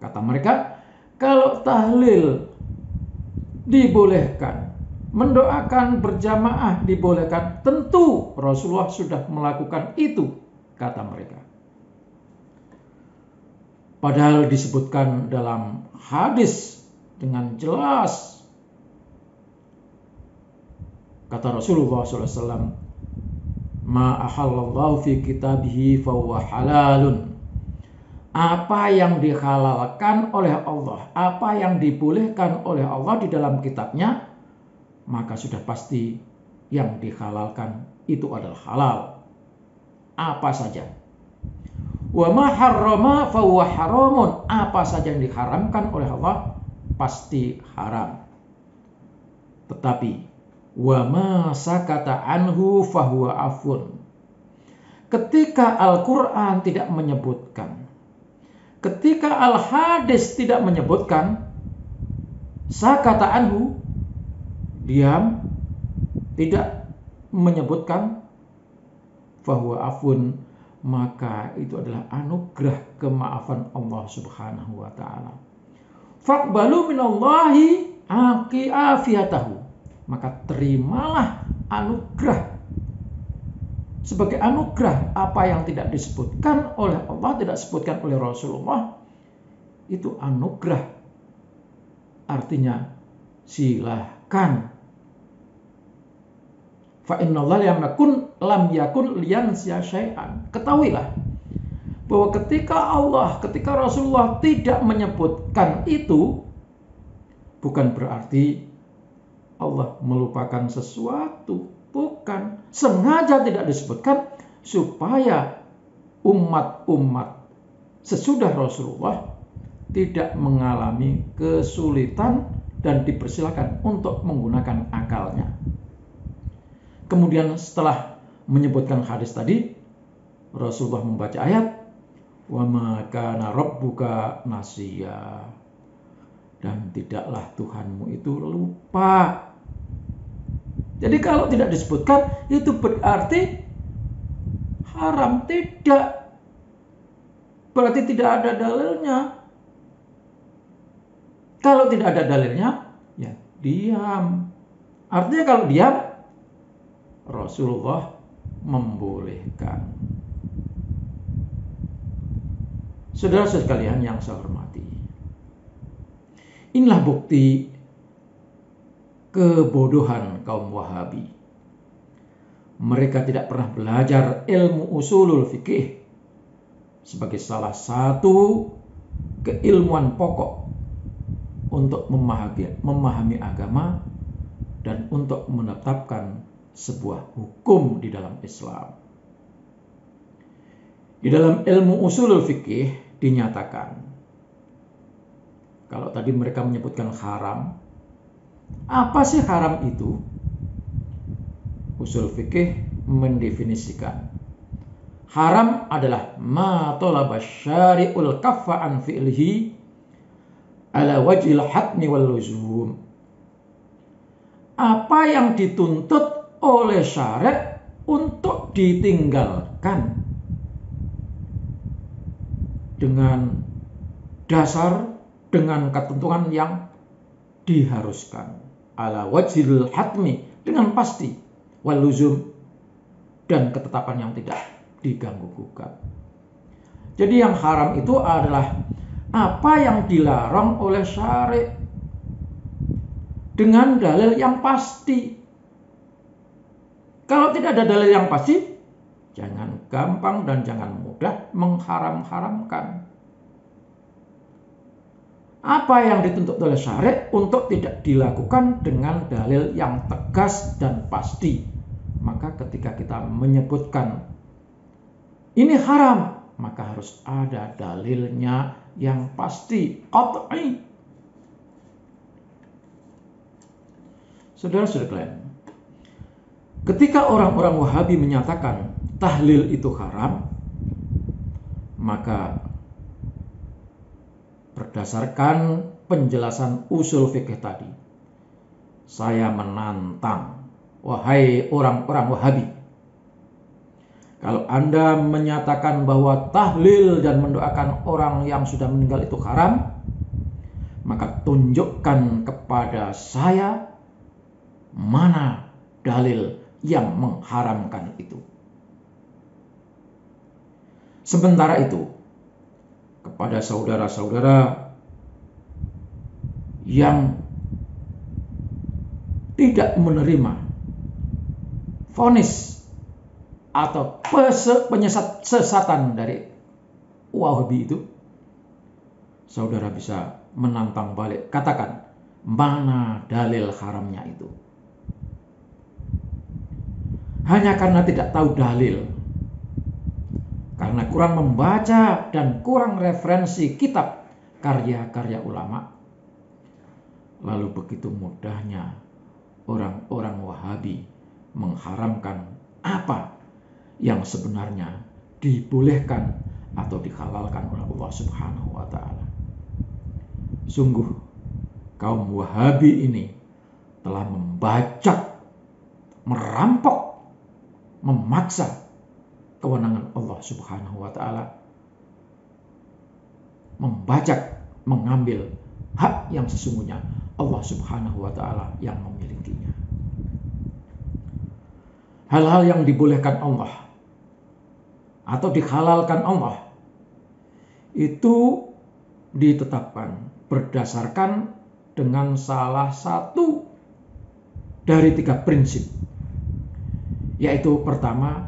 Kata mereka, kalau tahlil dibolehkan, mendoakan berjamaah dibolehkan, tentu Rasulullah sudah melakukan itu, kata mereka. Padahal disebutkan dalam hadis dengan jelas, kata Rasulullah SAW, ma ahallallahu fi kitabihi fahuwa halalun. Apa yang dihalalkan oleh Allah, apa yang dibolehkan oleh Allah di dalam kitabnya, maka sudah pasti yang dihalalkan itu adalah halal. Apa saja. Wa ma harrama fahuwa haramun. Apa saja yang diharamkan oleh Allah pasti haram. Tetapi wa ma sakata anhu fahuwa afun. Ketika Al-Quran tidak menyebutkan, ketika Al-Hadis tidak menyebutkan, sakata anhu, diam, tidak menyebutkan, fahuwa afun, maka itu adalah anugerah kemaafan Allah Subhanahu wa ta'ala. Faqbalu minallahi afiyatahu. Maka terimalah anugerah sebagai anugerah. Apa yang tidak disebutkan oleh Allah, tidak disebutkan oleh Rasulullah, itu anugerah. Artinya silahkan. Fa innallaha lam yakun liyansiya syai'an. Ketahuilah bahwa ketika Rasulullah tidak menyebutkan itu, bukan berarti Allah melupakan sesuatu. Bukan. Sengaja tidak disebutkan supaya umat-umat sesudah Rasulullah tidak mengalami kesulitan dan dipersilakan untuk menggunakan akalnya. Kemudian setelah menyebutkan hadis tadi, Rasulullah membaca ayat, wa ma kana rabbuka nasiya, dan tidaklah Tuhanmu itu lupa. Jadi kalau tidak disebutkan, itu berarti haram. Tidak. Berarti tidak ada dalilnya. Kalau tidak ada dalilnya, ya diam. Artinya kalau diam, Rasulullah membolehkan. Saudara-saudara sekalian yang saya hormati, inilah bukti kebodohan kaum Wahabi. Mereka tidak pernah belajar ilmu usulul fikih sebagai salah satu keilmuan pokok untuk memahami agama dan untuk menetapkan sebuah hukum di dalam Islam. Di dalam ilmu usulul fikih dinyatakan, kalau tadi mereka menyebutkan haram, apa sih haram itu? Usul fikih mendefinisikan, haram adalah ma talaba syari'ul kaffa an fi'lihi ala wajhil hatmi wal luzum. Apa yang dituntut oleh syariat untuk ditinggalkan dengan dasar, dengan ketentuan yang diharuskan, ala wajhil hatmi, dengan pasti, wal luzum, dan ketetapan yang tidak diganggu gugat. Jadi yang haram itu adalah apa yang dilarang oleh syariat dengan dalil yang pasti. Kalau tidak ada dalil yang pasti, jangan gampang dan jangan mudah mengharam-haramkan. Apa yang dituntut oleh syariat untuk tidak dilakukan dengan dalil yang tegas dan pasti. Maka ketika kita menyebutkan ini haram, maka harus ada dalilnya yang pasti, qat'i. Saudara-saudara kalian, ketika orang-orang Wahabi menyatakan tahlil itu haram, maka berdasarkan penjelasan usul fikih tadi, saya menantang, wahai orang-orang Wahabi, kalau Anda menyatakan bahwa tahlil dan mendoakan orang yang sudah meninggal itu haram, maka tunjukkan kepada saya mana dalil yang mengharamkan itu. Sementara itu, kepada saudara-saudara yang tidak menerima vonis atau penyesatan dari Wahabi itu, saudara bisa menantang balik. Katakan, mana dalil haramnya itu? Hanya karena tidak tahu dalil, karena kurang membaca dan kurang referensi kitab karya-karya ulama, lalu begitu mudahnya orang-orang Wahabi mengharamkan apa yang sebenarnya dibolehkan atau dihalalkan oleh Allah Subhanahu wa Ta'ala. Sungguh kaum Wahabi ini telah membajak, merampok, memaksa kewenangan Allah Subhanahu wa Ta'ala, membajak, mengambil hak yang sesungguhnya Allah Subhanahu wa Ta'ala yang memilikinya. Hal-hal yang dibolehkan Allah atau dihalalkan Allah itu ditetapkan berdasarkan dengan salah satu dari 3 prinsip, yaitu pertama,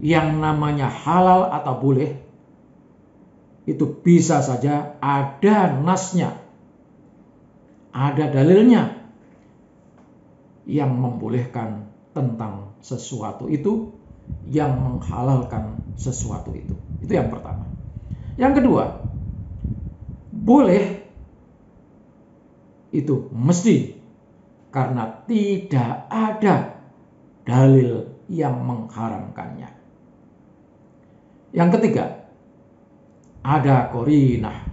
yang namanya halal atau boleh itu bisa saja ada nasnya, ada dalilnya yang membolehkan tentang sesuatu itu, yang menghalalkan sesuatu itu. Itu yang pertama. Yang kedua, boleh itu mesti karena tidak ada dalil yang mengharamkannya. Yang ketiga, ada qarinah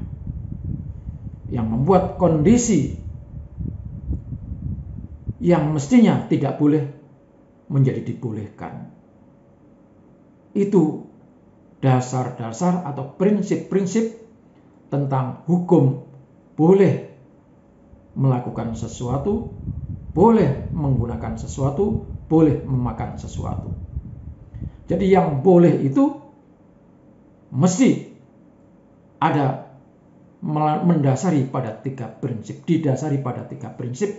yang membuat kondisi yang mestinya tidak boleh menjadi dibolehkan. Itu dasar-dasar atau prinsip-prinsip tentang hukum boleh melakukan sesuatu, boleh menggunakan sesuatu, boleh memakan sesuatu. Jadi yang boleh itu mesti ada mendasari pada 3 prinsip, didasari pada 3 prinsip,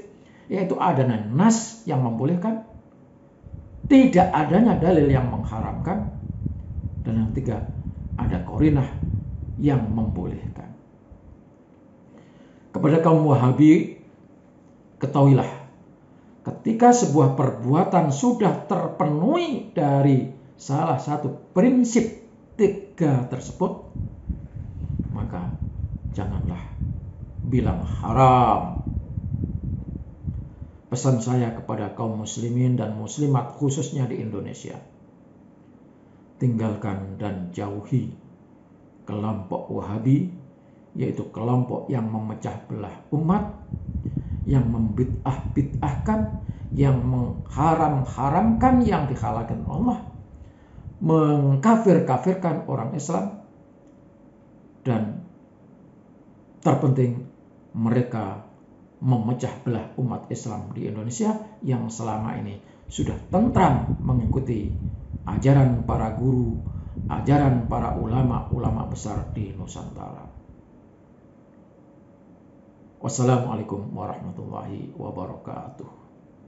yaitu adanya nas yang membolehkan, tidak adanya dalil yang mengharamkan, dan yang 3, ada qarinah yang membolehkan. Kepada kaum Wahabi, ketahuilah, ketika sebuah perbuatan sudah terpenuhi dari salah satu prinsip 3 tersebut, maka janganlah bilang haram. Pesan saya kepada kaum muslimin dan muslimat khususnya di Indonesia, tinggalkan dan jauhi kelompok Wahabi, yaitu kelompok yang memecah belah umat, yang membid'ah-bid'ahkan, yang mengharam-haramkan yang dihalalkan Allah, mengkafir-kafirkan orang Islam, dan terpenting mereka memecah belah umat Islam di Indonesia yang selama ini sudah tentram mengikuti ajaran para guru, ajaran para ulama-ulama besar di Nusantara. Wassalamualaikum warahmatullahi wabarakatuh.